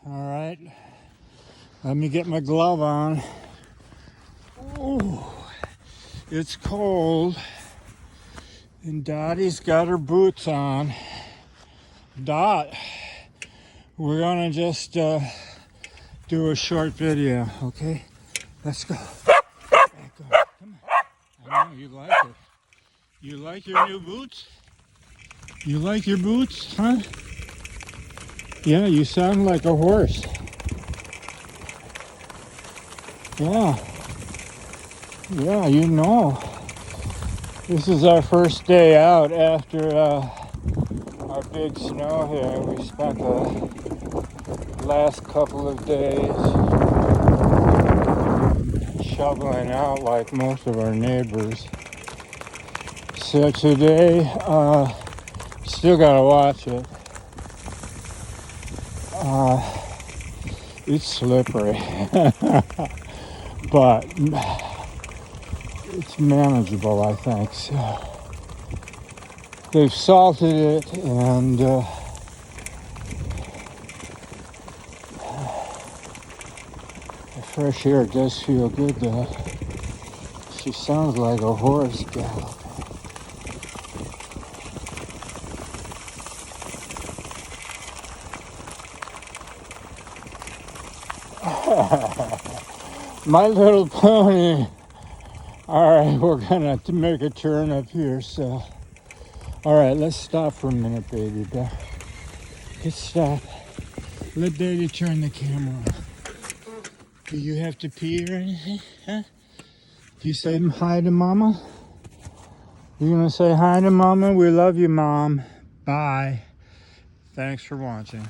All right, let me get my glove on. Oh, it's cold. And Dottie's got her boots on. Dot, we're gonna just do a short video, okay? Let's go. Back up. Come on. I know you like it. You like your new boots? You like your boots, huh? Yeah, you sound like a horse. Yeah. Yeah, you know. This is our first day out after our big snow here. We spent the last couple of days shoveling out like most of our neighbors. So today, still gotta watch it. It's slippery, but it's manageable, I think. So they've salted it, and the fresh air does feel good though. She sounds like a horse galloping. My little pony. All right, we're gonna make a turn up here, so. All right, let's stop for a minute, baby bear. Let's stop. Let Daddy turn the camera on. Do you have to pee or anything? Huh? Do you say hi to Mama? You gonna say hi to Mama? We love you, Mom. Bye. Thanks for watching.